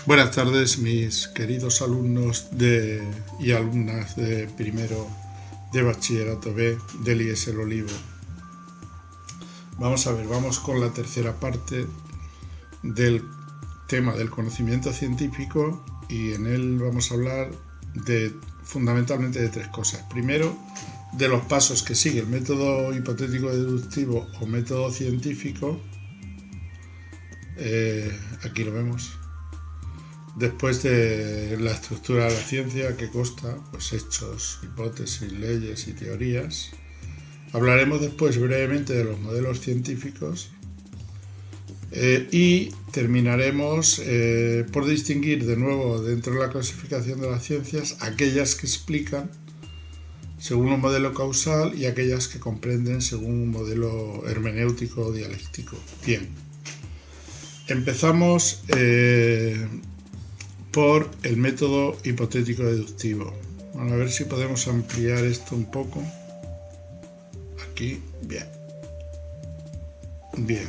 Buenas tardes, mis queridos alumnos y alumnas de primero de Bachillerato B del IES El Olivo. Vamos con la tercera parte del tema del conocimiento científico y en él vamos a hablar fundamentalmente de tres cosas. Primero, de los pasos que sigue el método hipotético deductivo o método científico. Aquí lo vemos. Después de la estructura de la ciencia, que consta pues hechos, hipótesis, leyes y teorías. Hablaremos después brevemente de los modelos científicos y terminaremos por distinguir de nuevo dentro de la clasificación de las ciencias aquellas que explican según un modelo causal y aquellas que comprenden según un modelo hermenéutico o dialéctico. Bien, empezamos por el método hipotético deductivo. Vamos a ver si podemos ampliar esto un poco. Aquí, bien. Bien,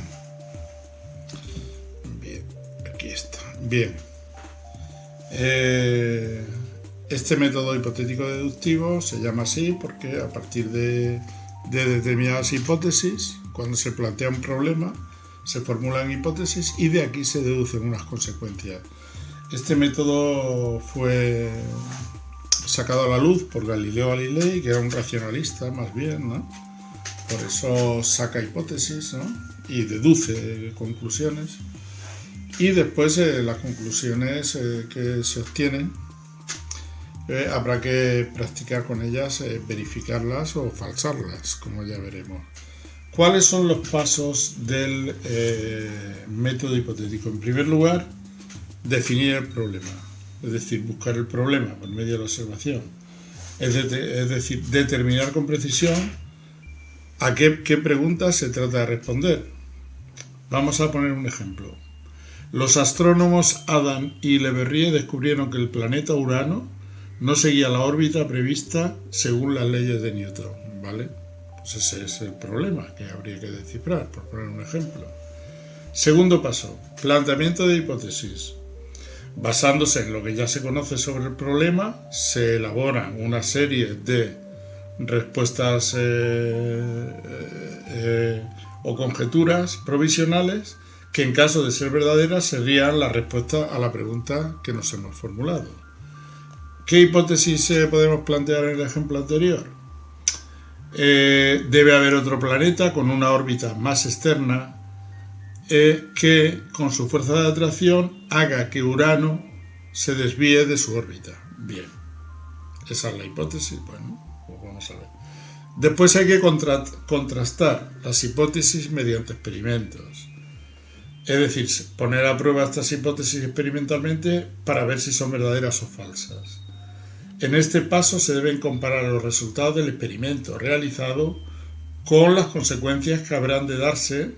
aquí está. Bien. Este método hipotético deductivo se llama así porque a partir de determinadas hipótesis, cuando se plantea un problema, se formulan hipótesis y de aquí se deducen unas consecuencias. Este método fue sacado a la luz por Galileo Galilei, que era un racionalista más bien, ¿no? Por eso saca hipótesis, ¿no? Y deduce conclusiones. Y después las conclusiones que se obtienen habrá que practicar con ellas, verificarlas o falsarlas, como ya veremos. ¿Cuáles son los pasos del método hipotético? En primer lugar, definir el problema, es decir, buscar el problema por medio de la observación, es decir, determinar con precisión a qué preguntas se trata de responder. Vamos a poner un ejemplo. Los astrónomos Adam y Le Verrier descubrieron que el planeta Urano no seguía la órbita prevista según las leyes de Newton, ¿vale? Pues ese es el problema que habría que descifrar, por poner un ejemplo. Segundo paso, planteamiento de hipótesis. Basándose en lo que ya se conoce sobre el problema, se elaboran una serie de respuestas o conjeturas provisionales que en caso de ser verdaderas serían la respuesta a la pregunta que nos hemos formulado. ¿Qué hipótesis podemos plantear en el ejemplo anterior? Debe haber otro planeta con una órbita más externa que con su fuerza de atracción haga que Urano se desvíe de su órbita. Bien, esa es la hipótesis. Bueno, pues vamos a ver. Después hay que contrastar las hipótesis mediante experimentos. Es decir, poner a prueba estas hipótesis experimentalmente para ver si son verdaderas o falsas. En este paso se deben comparar los resultados del experimento realizado con las consecuencias que habrían de darse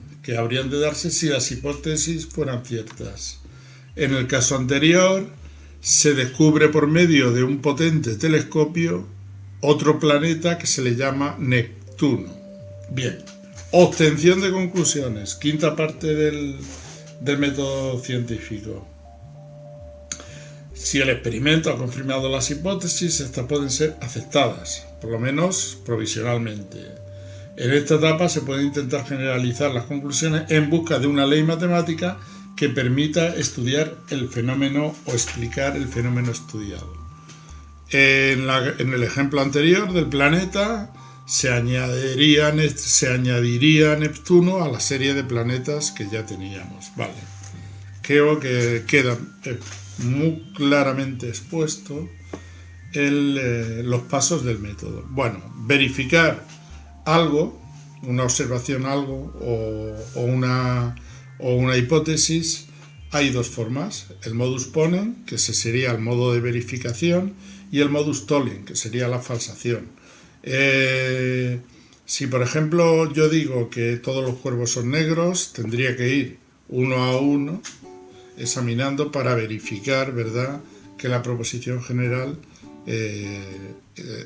si las hipótesis fueran ciertas. En el caso anterior, se descubre por medio de un potente telescopio otro planeta que se le llama Neptuno. Bien, obtención de conclusiones, quinta parte del método científico. Si el experimento ha confirmado las hipótesis, estas pueden ser aceptadas, por lo menos provisionalmente. En esta etapa se puede intentar generalizar las conclusiones en busca de una ley matemática que permita estudiar el fenómeno o explicar el fenómeno estudiado. En el ejemplo anterior del planeta se añadiría Neptuno a la serie de planetas que ya teníamos. Vale. Creo que queda muy claramente expuesto los pasos del método. Bueno, verificar algo, una observación o una hipótesis, hay dos formas: el modus ponens, que sería el modo de verificación, y el modus tollens, que sería la falsación. Si por ejemplo yo digo que todos los cuervos son negros, tendría que ir uno a uno examinando para verificar, ¿verdad?, que la proposición general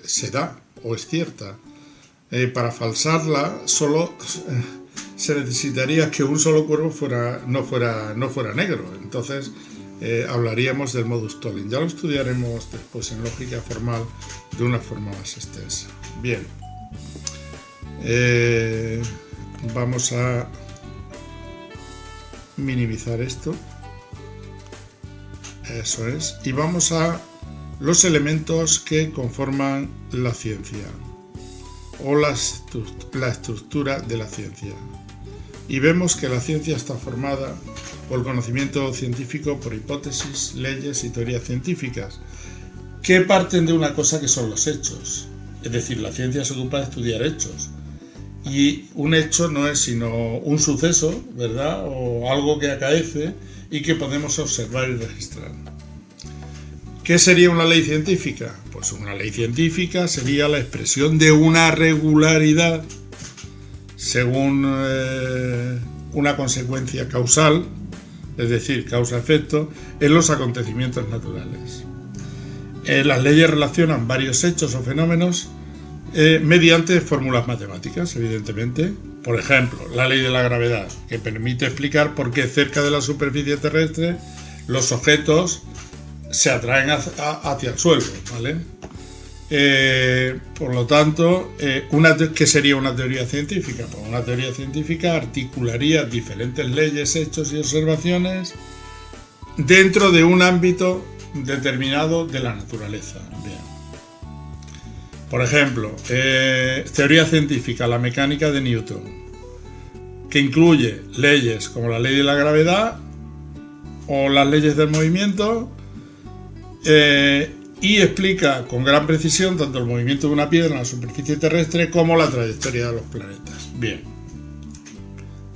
se da o es cierta. Para falsarla solo se necesitaría que un solo cuervo no fuera negro. Entonces hablaríamos del modus tollens. Ya lo estudiaremos después en lógica formal de una forma más extensa. Bien, vamos a minimizar esto. Eso es. Y vamos a los elementos que conforman la ciencia o la estructura de la ciencia. Y vemos que la ciencia está formada por el conocimiento científico, por hipótesis, leyes y teorías científicas, que parten de una cosa que son los hechos. Es decir, la ciencia se ocupa de estudiar hechos. Y un hecho no es sino un suceso, ¿verdad? O algo que acaece y que podemos observar y registrar. ¿Qué sería una ley científica? Pues una ley científica sería la expresión de una regularidad según una consecuencia causal, es decir, causa-efecto, en los acontecimientos naturales. Las leyes relacionan varios hechos o fenómenos mediante fórmulas matemáticas, evidentemente. Por ejemplo, la ley de la gravedad, que permite explicar por qué cerca de la superficie terrestre los objetos se atraen hacia el suelo, ¿vale? Por lo tanto, ¿qué sería una teoría científica? Pues una teoría científica articularía diferentes leyes, hechos y observaciones dentro de un ámbito determinado de la naturaleza. Bien. Por ejemplo, teoría científica, la mecánica de Newton, que incluye leyes como la ley de la gravedad o las leyes del movimiento, y explica con gran precisión tanto el movimiento de una piedra en la superficie terrestre como la trayectoria de los planetas. Bien,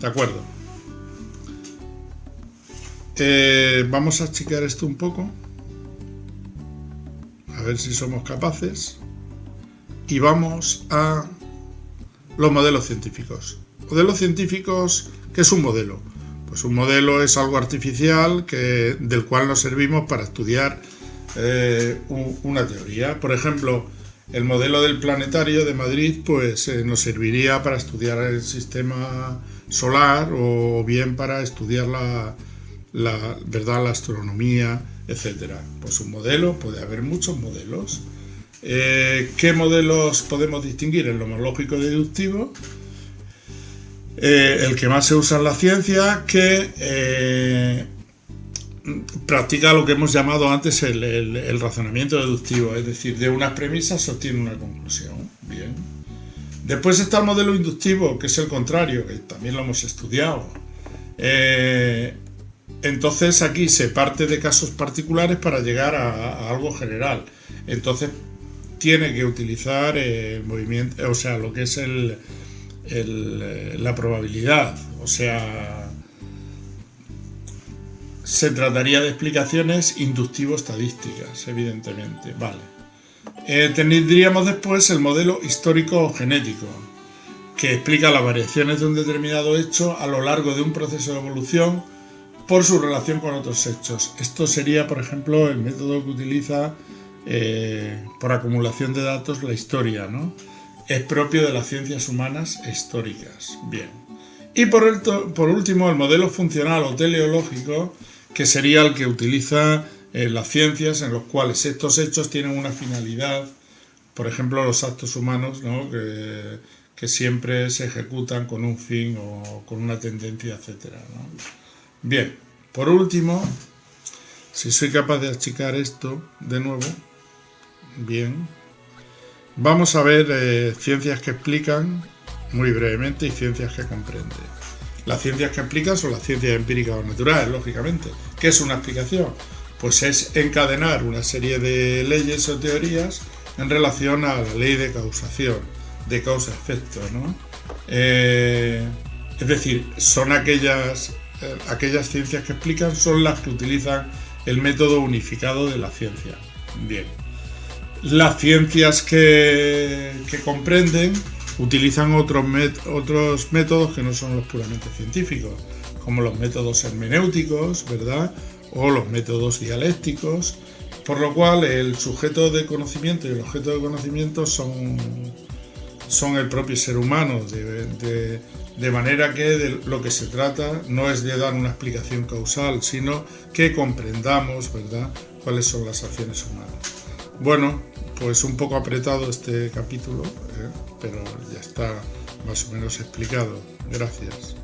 de acuerdo. Vamos a achicar esto un poco, a ver si somos capaces, y vamos a los modelos científicos. Modelos científicos, ¿qué es un modelo? Pues un modelo es algo artificial del cual nos servimos para estudiar una teoría. Por ejemplo, el modelo del planetario de Madrid pues nos serviría para estudiar el sistema solar o bien para estudiar la astronomía, etcétera. Pues un modelo, puede haber muchos modelos. ¿Qué modelos podemos distinguir? El homológico deductivo, el que más se usa en la ciencia, que practica lo que hemos llamado antes el razonamiento deductivo, es decir, de unas premisas se obtiene una conclusión. Bien. Después está el modelo inductivo, que es el contrario, que también lo hemos estudiado. Entonces aquí se parte de casos particulares para llegar a algo general. Entonces tiene que utilizar el movimiento, o sea, lo que es la probabilidad, o sea, se trataría de explicaciones inductivo-estadísticas, evidentemente. Vale. Tendríamos después el modelo histórico-genético, que explica las variaciones de un determinado hecho a lo largo de un proceso de evolución por su relación con otros hechos. Esto sería, por ejemplo, el método que utiliza por acumulación de datos la historia, ¿no? Es propio de las ciencias humanas históricas. Bien. Y por último, el modelo funcional o teleológico, que sería el que utiliza las ciencias, en los cuales estos hechos tienen una finalidad, por ejemplo los actos humanos, ¿no? que siempre se ejecutan con un fin o con una tendencia, etcétera, ¿no? Bien, por último, si soy capaz de achicar esto de nuevo, bien, vamos a ver ciencias que explican muy brevemente y ciencias que comprenden. Las ciencias que explican son las ciencias empíricas o naturales, lógicamente. ¿Qué es una explicación? Pues es encadenar una serie de leyes o teorías en relación a la ley de causación, de causa-efecto, ¿no? Es decir, son aquellas ciencias que explican, son las que utilizan el método unificado de la ciencia. Bien. Las ciencias que comprenden utilizan otros métodos que no son los puramente científicos, como los métodos hermenéuticos, ¿verdad? O los métodos dialécticos, por lo cual el sujeto de conocimiento y el objeto de conocimiento son son el propio ser humano, de manera que de lo que se trata no es de dar una explicación causal, sino que comprendamos, ¿verdad?, cuáles son las acciones humanas. Bueno, pues un poco apretado este capítulo, pero ya está más o menos explicado. Gracias.